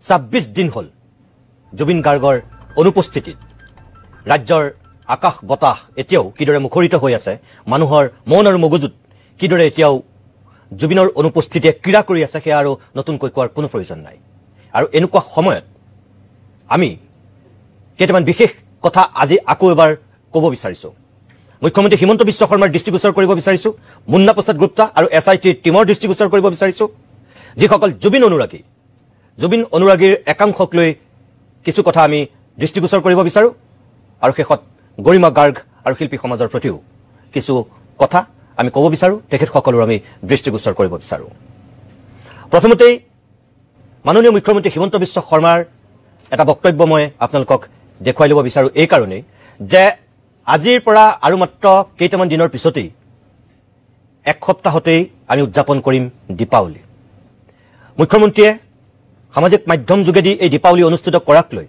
26 দিন হ'ল জুবিন গাৰ্গৰ অনুপস্থিতিত ৰাজ্যৰ আকাশ বতাহ এতিয়াও কিদৰে মুখৰিত হৈ আছে, মানুহৰ মন আৰু মগজুত কিদৰে এতিয়াও জুবিনৰ অনুপস্থিতিয়ে ক্ৰীড়া কৰি আছে, সেয়া আৰু নতুনকৈ কোৱাৰ কোনো প্ৰয়োজন নাই। আৰু এনেকুৱা সময়ত আমি কেইটামান বিশেষ কথা আজি আকৌ এবাৰ ক'ব বিচাৰিছোঁ। মুখ্যমন্ত্ৰী হিমন্ত বিশ্ব শৰ্মাৰ দৃষ্টিগোচৰ কৰিব বিচাৰিছোঁ, মুন্না প্ৰসাদ গুপ্তা আৰু SITৰ টীমৰ দৃষ্টিগোচৰ কৰিব বিচাৰিছোঁ, যিসকল জুবিন অনুৰাগীৰ একাংশক লৈ কিছু কথা আমি দৃষ্টিগোচৰ কৰিব বিচাৰোঁ, আৰু শেষত গৰিমা গাৰ্গ আৰু শিল্পী সমাজৰ প্ৰতিও কিছু কথা আমি ক'ব বিচাৰোঁ, তেখেতসকলৰ আমি দৃষ্টিগোচৰ কৰিব বিচাৰোঁ। প্ৰথমতেই মাননীয় মুখ্যমন্ত্ৰী হিমন্ত বিশ্ব শৰ্মাৰ এটা বক্তব্য মই আপোনালোকক দেখুৱাই ল'ব বিচাৰোঁ এই কাৰণেই যে আজিৰ পৰা আৰু মাত্ৰ কেইটামান দিনৰ পিছতেই এক সপ্তাহতেই আমি উদযাপন কৰিম দীপাৱলী। মুখ্যমন্ত্ৰীয়ে সামাজিক মাধ্যম যোগেদি এই দীপাৱলী অনুষ্ঠিত কৰাক লৈ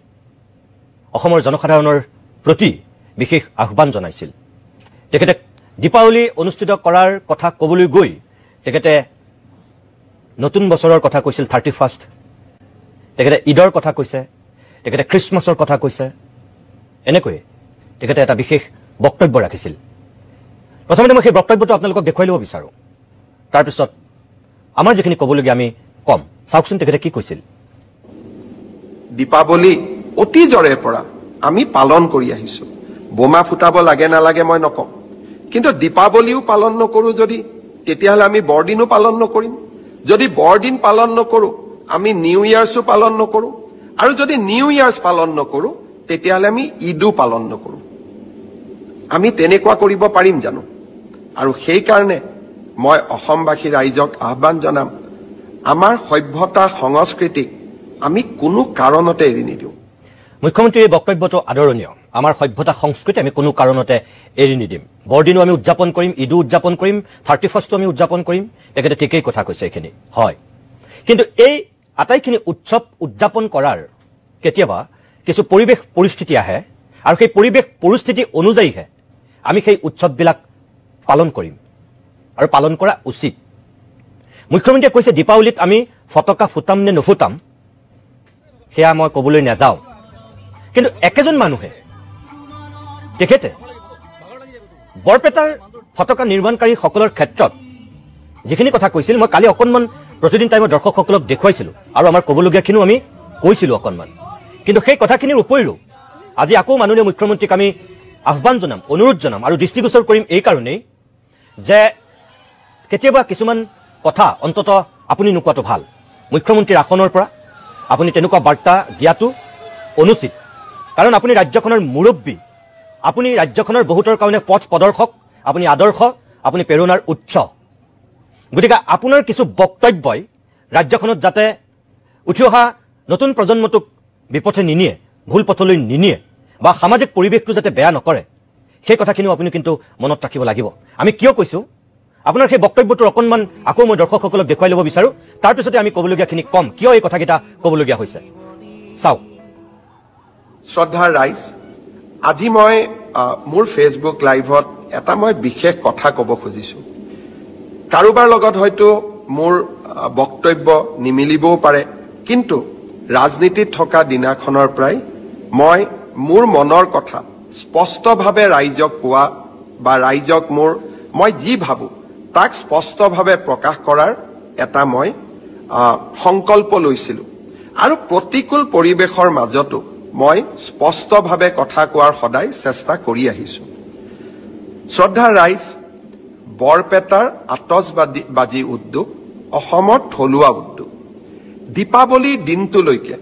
অসমৰ জনসাধাৰণৰ প্ৰতি বিশেষ আহ্বান জনাইছিল। তেখেতে দীপাৱলী অনুষ্ঠিত কৰাৰ কথা ক'বলৈ গৈ তেখেতে নতুন বছৰৰ কথা কৈছিল 31st, তেখেতে ঈদৰ কথা কৈছে, তেখেতে খ্ৰীষ্টমাছৰ কথা কৈছে, এনেকৈয়ে তেখেতে এটা বিশেষ বক্তব্য ৰাখিছিল। প্ৰথমতে মই সেই বক্তব্যটো আপোনালোকক দেখুৱাই ল'ব বিচাৰোঁ, তাৰপিছত আমাৰ যিখিনি ক'বলগীয়া আমি কম। চাওকচোন তেখেতে কি কৈছিল। দীপাৱলী অতীজৰে পৰা আমি পালন কৰি আহিছোঁ। বোমা ফুটাব লাগে নালাগে মই নকওঁ, কিন্তু দীপাৱলীও পালন নকৰোঁ যদি তেতিয়াহ'লে আমি বৰদিনো পালন নকৰিম। যদি বৰদিন পালন নকৰোঁ আমি নিউ ইয়াৰ্ছো পালন নকৰোঁ, আৰু যদি নিউ ইয়াৰ্ছ পালন নকৰোঁ তেতিয়াহ'লে আমি ঈদো পালন নকৰোঁ। আমি তেনেকুৱা কৰিব পাৰিম জানো? আৰু সেইকাৰণে মই অসমবাসী ৰাইজক আহ্বান জনাম, আমাৰ সভ্যতা সংস্কৃতিক আমি কোনো কাৰণতে এৰি নিদিওঁ। মুখ্যমন্ত্ৰীৰ এই বক্তব্যটো আদৰণীয়। আমাৰ সভ্যতা সংস্কৃতি আমি কোনো কাৰণতে এৰি নিদিম। বৰদিনো আমি উদযাপন কৰিম, ঈদো উদযাপন কৰিম, 31sto আমি উদযাপন কৰিম। তেখেতে ঠিকেই কথা কৈছে এইখিনি, হয়। কিন্তু এই আটাইখিনি উৎসৱ উদযাপন কৰাৰ কেতিয়াবা কিছু পৰিৱেশ পৰিস্থিতি আহে, আৰু সেই পৰিৱেশ পৰিস্থিতি অনুযায়ীহে আমি সেই উৎসৱবিলাক পালন কৰিম আৰু পালন কৰা উচিত। মুখ্যমন্ত্ৰীয়ে কৈছে দীপাৱলীত আমি ফটকা ফুটাম নে নুফুটাম সেয়া মই ক'বলৈ নাযাওঁ, কিন্তু একেজন মানুহে তেখেতে বৰপেটাৰ ফটকা নিৰ্মাণকাৰীসকলৰ ক্ষেত্ৰত যিখিনি কথা কৈছিল মই কালি অকণমান প্ৰতিদিন টাইমৰ দৰ্শকসকলক দেখুৱাইছিলোঁ, আৰু আমাৰ ক'বলগীয়াখিনিও আমি কৈছিলোঁ অকণমান। কিন্তু সেই কথাখিনিৰ উপৰিও আজি আকৌ মাননীয় মুখ্যমন্ত্ৰীক আমি আহ্বান জনাম, অনুৰোধ জনাম আৰু দৃষ্টিগোচৰ কৰিম এই কাৰণেই যে কেতিয়াবা কিছুমান কথা অন্তত আপুনি নোকোৱাটো ভাল। মুখ্যমন্ত্ৰীৰ আসনৰ পৰা আপুনি তেনেকুৱা বাৰ্তা দিয়াটো অনুচিত, কাৰণ আপুনি ৰাজ্যখনৰ মুৰব্বী, আপুনি ৰাজ্যখনৰ বহুতৰ কাৰণে পথ প্ৰদৰ্শক, আপুনি আদৰ্শ, আপুনি প্ৰেৰণাৰ উৎস। গতিকে আপোনাৰ কিছু বক্তব্যই ৰাজ্যখনত যাতে উঠি অহা নতুন প্ৰজন্মটোক বিপথে নিনিয়ে, ভুল পথলৈ নিনিয়ে, বা সামাজিক পৰিৱেশটো যাতে বেয়া নকৰে, সেই কথাখিনিও আপুনি কিন্তু মনত ৰাখিব লাগিব। আমি কিয় কৈছোঁ, আপোনাৰ সেই বক্তব্যটোৰ অকণমান আকৌ মই দৰ্শকসকলক দেখুৱাই ল'ব বিচাৰোঁ, তাৰপিছতে আমি ক'বলগীয়াখিনি কম, কিয় এই কথাকেইটা ক'বলগীয়া হৈছে। চাওক। শ্ৰদ্ধাৰ ৰাইজ, আজি মই মোৰ ফেচবুক লাইভত এটা মই বিশেষ কথা ক'ব খুজিছোঁ। কাৰোবাৰ লগত হয়তো মোৰ বক্তব্য নিমিলিবও পাৰে, কিন্তু ৰাজনীতিত থকা দিনাখনৰ পৰাই মই মোৰ মনৰ কথা স্পষ্টভাৱে ৰাইজক কোৱা বা ৰাইজক মই যি ভাবোঁ তাক স্পষ্টভাৱে প্ৰকাশ কৰাৰ এটা মই সংকল্প লৈছিলোঁ, আৰু প্ৰতিকূল পৰিৱেশৰ মাজতো মই স্পষ্টভাৱে কথা কোৱাৰ সদায় চেষ্টা কৰি আহিছোঁ। শ্ৰদ্ধাৰ ৰাইজ, বৰপেটাৰ আতচবাজী উদ্যোগ অসমৰ থলুৱা উদ্যোগ। দীপাৱলীৰ দিনটোলৈকে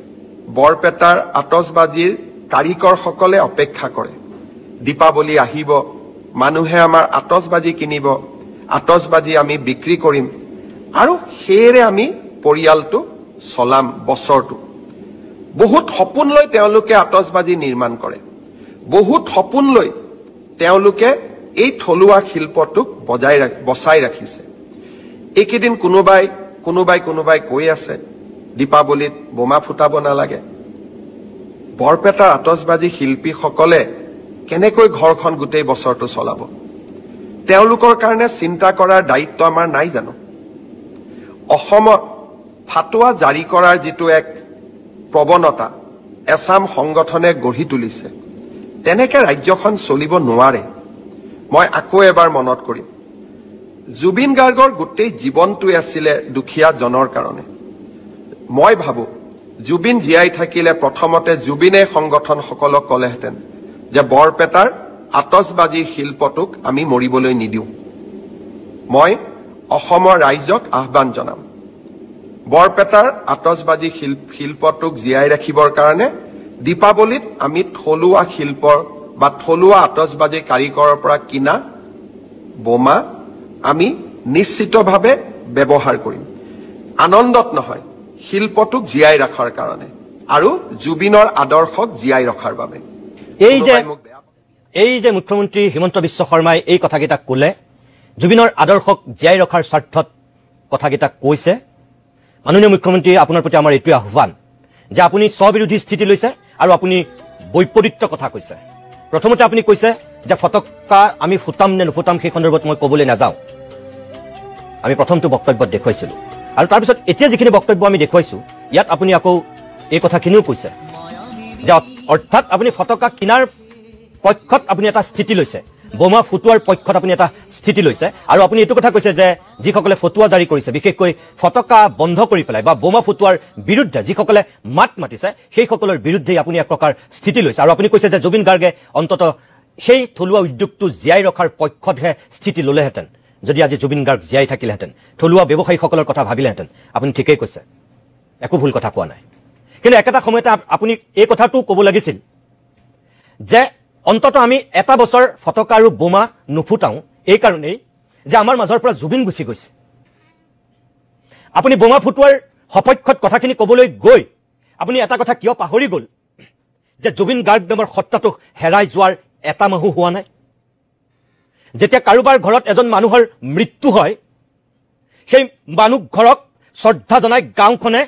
বৰপেটাৰ আতচবাজীৰ কাৰিকৰসকলে অপেক্ষা কৰে। দীপাৱলী আহিব, মানুহে আমাৰ আতচবাজী কিনিব, আতচবাজী আমি বিক্ৰী কৰিম, আৰু সেয়েৰে আমি পৰিয়ালটো চলাম বছৰটো। বহুত সপোন লৈ তেওঁলোকে আতচবাজী নিৰ্মাণ কৰে, বহুত সপোন লৈ তেওঁলোকে এই থলুৱা শিল্পটোক বচাই ৰাখিছে। এইকেইদিন কোনোবাই কৈ আছে দীপাৱলীত বোমা ফুটাব নালাগে। বৰপেটাৰ আতচবাজী শিল্পীসকলে কেনেকৈ ঘৰখন গোটেই বছৰটো চলাব? তেওঁলোকৰ কাৰণে চিন্তা কৰাৰ দায়িত্ব আমাৰ নাই জানো? অসমত ফাটোৱা জাৰি কৰাৰ যিটো এক প্ৰৱণতা এছাম সংগঠনে গঢ়ি তুলিছে তেনেকে ৰাজ্যখন চলিব নোৱাৰে মই আকৌ এবাৰ মনত কৰিম জুবিন গাৰ্গৰ গোটেই জীৱনটোই আছিলে দুখীয়া জনৰ কাৰণে মই ভাবো জুবিন জীয়াই থাকিলে প্ৰথমতে জুবিনে সংগঠনসকলক ক'লেহেঁতেন যে বৰপেটাৰ আতচবাজি শিল্পটোক আমি মৰিবলৈ নিদিওঁ মই অসমৰ ৰাইজক আহ্বান জনাম বৰপেটাৰ আতচবাজি শিল্পটোক জীয়াই ৰাখিবৰ কাৰণে দীপাৱলীত আমি থলুৱা শিল্পৰ বা থলুৱা আতচবাজি কাৰিকৰৰ পৰা কিনা বোমা আমি নিশ্চিতভাৱে ব্যৱহাৰ কৰিম আনন্দত নহয় শিল্পটোক জীয়াই ৰাখাৰ কাৰণে আৰু জুবিনৰ আদৰ্শক জীয়াই ৰখাৰ বাবে এই যে মুখ্যমন্ত্ৰী হিমন্ত বিশ্ব শৰ্মাই এই কথাকেইটা ক'লে জুবিনৰ আদৰ্শক জীয়াই ৰখাৰ স্বাৰ্থত কথাকেইটা কৈছে মাননীয় মুখ্যমন্ত্ৰী আপোনাৰ প্ৰতি আমাৰ এইটোৱে আহ্বান যে আপুনি স্ববিৰোধী স্থিতি লৈছে আৰু আপুনি বৈপৰীত্য কথা কৈছে প্ৰথমতে আপুনি কৈছে যে ফটকা আমি ফুটাম নে নুফুটাম সেই সন্দৰ্ভত মই ক'বলৈ নাযাওঁ আমি প্ৰথমটো বক্তব্যত দেখুৱাইছিলোঁ আৰু তাৰপিছত এতিয়া যিখিনি বক্তব্য আমি দেখুৱাইছোঁ ইয়াত আপুনি আকৌ এই কথাখিনিও কৈছে যে অৰ্থাৎ আপুনি ফটকা কিনাৰ পক্ষত আপুনি এটা স্থিতি লৈছে বোমা ফুটোৱাৰ পক্ষত আপুনি এটা স্থিতি লৈছে আৰু আপুনি এইটো কথা কৈছে যে যিসকলে ফটোৱা জাৰি কৰিছে বিশেষকৈ ফটকা বন্ধ কৰি পেলাই বা বোমা ফুটোৱাৰ বিৰুদ্ধে যিসকলে মাত মাতিছে সেইসকলৰ বিৰুদ্ধে আপুনি এক প্ৰকাৰ স্থিতি লৈছে আৰু আপুনি কৈছে যে জুবিন গাৰ্গে অন্ততঃ সেই থলুৱা উদ্যোগটো জীয়াই ৰখাৰ পক্ষতহে স্থিতি ল'লেহেঁতেন যদি আজি জুবিন গাৰ্গ জীয়াই থাকিলেহেঁতেন থলুৱা ব্যৱসায়ীসকলৰ কথা ভাবিলেহেঁতেন আপুনি ঠিকেই কৈছে একো ভুল কথা কোৱা নাই কিন্তু একেটা সময়তে আপুনি এই কথাটো ক'ব লাগিছিল যে অন্ততঃ আমি এটা বছৰ ফটকা আৰু বোমা নুফুটাওঁ এই কাৰণেই যে আমাৰ মাজৰ পৰা জুবিন গুচি গৈছে আপুনি বোমা ফুটোৱাৰ সপক্ষত কথাখিনি ক'বলৈ গৈ আপুনি এটা কথা কিয় পাহৰি গ'ল যে জুবিন গাৰ্গ নামৰ সত্তাটো হেৰাই যোৱাৰ এটা মাহো হোৱা নাই যেতিয়া কাৰোবাৰ ঘৰত এজন মানুহৰ মৃত্যু হয় সেই মানুহ ঘৰক শ্ৰদ্ধা জনাই গাঁওখনে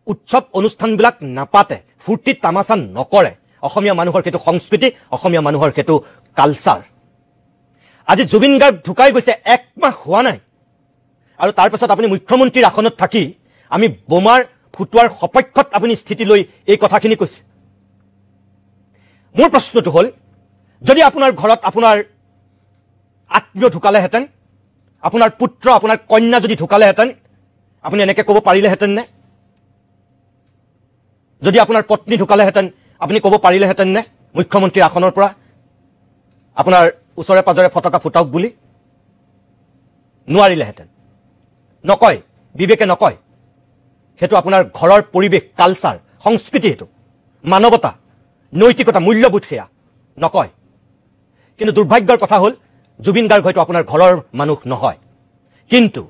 উৎসৱ অনুষ্ঠানবিলাক নাপাতে ফূৰ্তি তামাচা নকৰে অসমীয়া মানুহৰ সেইটো সংস্কৃতি অসমীয়া মানুহৰ সেইটো কালচাৰ আজি জুবিন গাৰ্গ ঢুকাই গৈছে এক মাহ হোৱা নাই আৰু তাৰপিছত আপুনি মুখ্যমন্ত্ৰীৰ আসনত থাকি আমি বোমাৰ ফুটোৱাৰ সপক্ষত আপুনি স্থিতি লৈ এই কথাখিনি কৈছে মোৰ প্ৰশ্নটো হ'ল যদি আপোনাৰ ঘৰত আপোনাৰ আত্মীয় ঢুকালেহেঁতেন আপোনাৰ পুত্ৰ আপোনাৰ কন্যা যদি ঢুকালেহেঁতেন আপুনি এনেকৈ ক'ব পাৰিলেহেঁতেন নে যদি আপোনাৰ পত্নী ঢুকালেহেঁতেন আপুনি ক'ব পাৰিলেহেঁতেন নে মুখ্যমন্ত্ৰীৰ আসনৰ পৰা আপোনাৰ ওচৰে পাজৰে ফটকা ফুটাওক বুলি নোৱাৰিলেহেঁতেন নকয় বিবেকে নকয় সেইটো আপোনাৰ ঘৰৰ পৰিৱেশ কালচাৰ সংস্কৃতি সেইটো মানৱতা নৈতিকতা মূল্যবোধ সেয়া নকয় কিন্তু দুৰ্ভাগ্যৰ কথা হ'ল জুবিন গাৰ্গ হয়তো আপোনাৰ ঘৰৰ মানুহ নহয় কিন্তু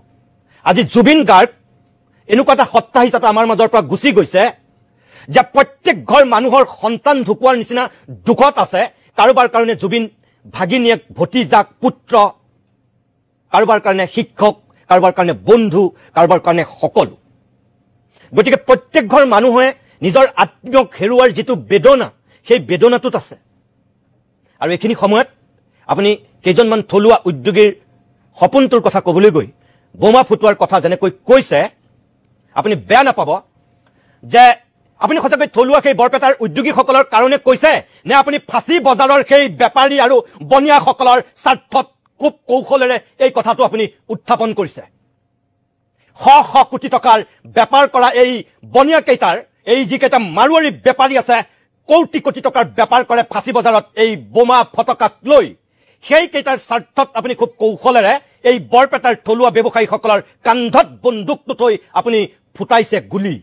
আজি জুবিন গাৰ্গ এনেকুৱা এটা সত্তা হিচাপে আমাৰ মাজৰ পৰা গুচি গৈছে যে প্ৰত্যেক ঘৰ মানুহৰ সন্তান ঢুকুৱাৰ নিচিনা দুখত আছে কাৰোবাৰ কাৰণে জুবিন ভাগিনীয়েক ভতিজাক পুত্ৰ কাৰোবাৰ কাৰণে শিক্ষক কাৰোবাৰ কাৰণে বন্ধু কাৰোবাৰ কাৰণে সকলো গতিকে প্ৰত্যেক ঘৰ মানুহে নিজৰ আত্মীয়ক হেৰুৱাৰ যিটো বেদনা সেই বেদনাটোত আছে আৰু এইখিনি সময়ত আপুনি কেইজনমান থলুৱা উদ্যোগীৰ সপোনটোৰ কথা ক'বলৈ গৈ বোমা ফুটোৱাৰ কথা যেনেকৈ কৈছে আপুনি বেয়া নাপাব যে আপুনি সঁচাকৈ থলুৱা সেই বৰপেটাৰ উদ্যোগীসকলৰ কাৰণে কৈছে নে আপুনি ফাঁচী বজাৰৰ সেই বেপাৰী আৰু বনিয়াসকলৰ স্বাৰ্থত খুব কৌশলেৰে এই কথাটো আপুনি উত্থাপন কৰিছে শ শ কোটি টকাৰ বেপাৰ কৰা এই বনিয়াকেইটাৰ এই যিকেইটা মাৰোৱাৰী বেপাৰী আছে কোটি কোটি টকাৰ বেপাৰ কৰে ফাঁচী বজাৰত এই বোমা ফটকাক লৈ সেইকেইটাৰ স্বাৰ্থত আপুনি খুব কৌশলেৰে এই বৰপেটাৰ থলুৱা ব্যৱসায়ীসকলৰ কান্ধত বন্দুকটো থৈ আপুনি ফুটাইছে গুলী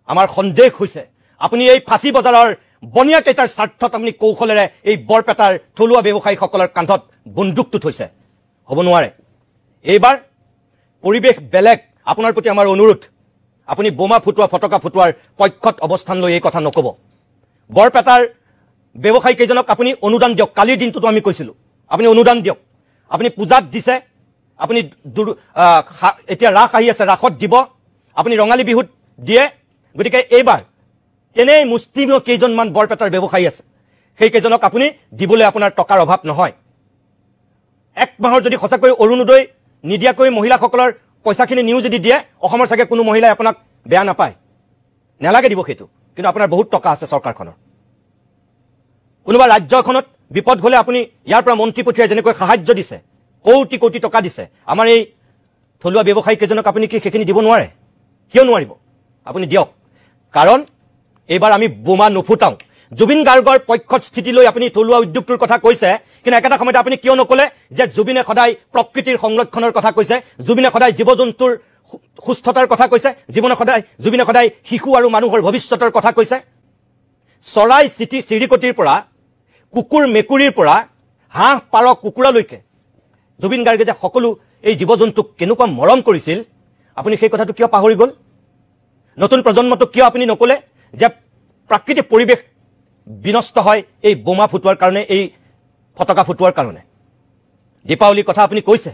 আমাৰ সন্দেহ হৈছে আপুনি এই ফাঁচী বজাৰৰ বনিয়াকেইটাৰ স্বাৰ্থত আপুনি কৌশলেৰে এই বৰপেটাৰ থলুৱা ব্যৱসায়ীসকলৰ কান্ধত বন্দুকটো থৈছে হ'ব নোৱাৰে এইবাৰ পৰিৱেশ বেলেগ আপোনাৰ প্ৰতি আমাৰ অনুৰোধ আপুনি বোমা ফুটোৱা ফটকা ফুটোৱাৰ পক্ষত অৱস্থান লৈ এই কথা নক'ব বৰপেটাৰ ব্যৱসায়ী কেইজনক আপুনি অনুদান দিয়ক কালিৰ দিনটোতো আমি কৈছিলোঁ আপুনি অনুদান দিয়ক আপুনি পূজাত দিছে আপুনি এতিয়া ৰাস আহি আছে ৰাসত দিব আপুনি ৰঙালী বিহুত দিয়ে গতিকে এইবাৰ তেনেই মুষ্টিমীয় কেইজনমান বৰপেটাৰ ব্যৱসায়ী আছে সেইকেইজনক আপুনি দিবলৈ আপোনাৰ টকাৰ অভাৱ নহয় এক মাহৰ যদি সঁচাকৈ অৰুণোদয় নিদিয়াকৈ মহিলাসকলৰ পইচাখিনি নিও যদি দিয়ে অসমৰ চাগে কোনো মহিলাই আপোনাক বেয়া নাপায় নালাগে দিব সেইটো, কিন্তু আপোনাৰ বহুত টকা আছে চৰকাৰখনৰ। কোনোবা ৰাজ্য এখনত বিপদ হলে আপুনি ইয়াৰ পৰা মন্ত্ৰী পঠিয়াই যেনেকৈ সাহায্য দিছে, কোটি কোটি টকা দিছে, আমাৰ এই থলুৱা ব্যৱসায়ী কেইজনক আপুনি কি সেইখিনি দিব নোৱাৰে? কিয় নোৱাৰিব? আপুনি দিয়ক, কাৰণ এইবাৰ আমি বোমা নুফুটাওঁ। জুবিন গাৰ্গৰ পক্ষত স্থিতি লৈ আপুনি থলুৱা উদ্যোগটোৰ কথা কৈছে, কিন্তু একেটা সময়তে আপুনি কিয় নকলে যে জুবিনে সদায় প্ৰকৃতিৰ সংৰক্ষণৰ কথা কৈছে, জুবিনে সদায় জীৱ জন্তুৰ সুস্থতাৰ কথা কৈছে, জুবিনে সদায় শিশু আৰু মানুহৰ ভৱিষ্যতৰ কথা কৈছে। চৰাই চিৰিকটিৰ পৰা কুকুৰ মেকুৰীৰ পৰা হাঁহ পাৰ কুকুৰালৈকে জুবিন গাৰ্গে যে সকলো এই জীৱ জন্তুক কেনেকুৱা মৰম কৰিছিল, আপুনি সেই কথাটো কিয় পাহৰি গ'ল? নতুন প্ৰজন্মটোক কিয় আপুনি নকলে যে প্ৰাকৃতিক পৰিৱেশ বিনষ্ট হয় এই বোমা ফুটোৱাৰ কাৰণে, এই ফটকা ফুটোৱাৰ কাৰণে? দীপাৱলীৰ কথা আপুনি কৈছে,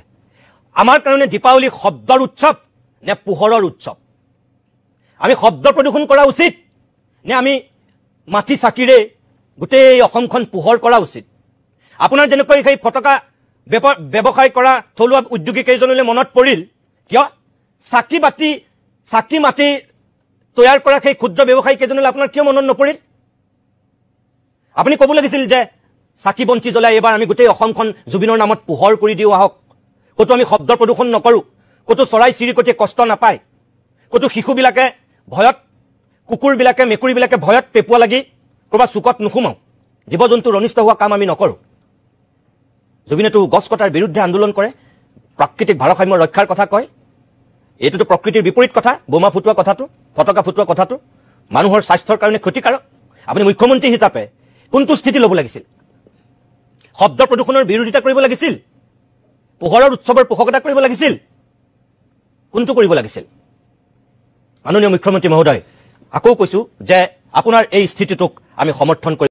আমাৰ কাৰণে দীপাৱলী শব্দৰ উৎসৱ নে পোহৰৰ উৎসৱ? আমি শব্দ প্ৰদূষণ কৰা উচিত নে আমি মাটি চাকিৰে গোটেই অসমখন পোহৰ কৰা উচিত? আপোনাৰ যেনেকৈ সেই ফটকা ব্যৱসায় কৰা থলুৱা উদ্যোগী কেইজনলৈ মনত পৰিল, কিয় চাকি মাটি তৈয়াৰ কৰা সেই ক্ষুদ্ৰ ব্যৱসায়ী কেইজনলৈ আপোনাৰ কিয় মনত নপৰিল? আপুনি ক'ব লাগিছিল যে চাকি বন্তি জ্বলাই এইবাৰ আমি গোটেই অসমখন জুবিনৰ নামত পোহৰ কৰি দিওঁ আহক, ক'তো আমি শব্দ প্ৰদূষণ নকৰোঁ, ক'তো চৰাই চিৰিকটিয়ে কষ্ট নাপায়, ক'তো শিশুবিলাকে ভয়ত, কুকুৰবিলাকে মেকুৰীবিলাকে ভয়ত পেপুৱা লাগি ক'ৰবাত চুকত নোসোমাওঁ, জীৱ জন্তুৰ অনিষ্ট হোৱা কাম আমি নকৰোঁ। জুবিনেতো গছ কটাৰ বিৰুদ্ধে আন্দোলন কৰে, প্ৰাকৃতিক ভাৰসাম্য ৰক্ষাৰ কথা কয়। এইটোতো প্ৰকৃতিৰ বিপৰীত কথা, বোমা ফুটোৱা কথাটো, ফটকা ফুটোৱা কথাটো মানুহৰ স্বাস্থ্যৰ কাৰণে ক্ষতিকাৰক। আপুনি মুখ্যমন্ত্ৰী হিচাপে কোনটো স্থিতি ল'ব লাগিছিল? শব্দ প্ৰদূষণৰ বিৰোধিতা কৰিব লাগিছিল, পোহৰৰ উৎসৱৰ পোষকতা কৰিব লাগিছিল, কোনটো কৰিব লাগিছিল? মাননীয় মুখ্যমন্ত্ৰী মহোদয়, আকৌ কৈছো যে আপোনাৰ এই স্থিতিটোক আমি সমৰ্থন কৰিম।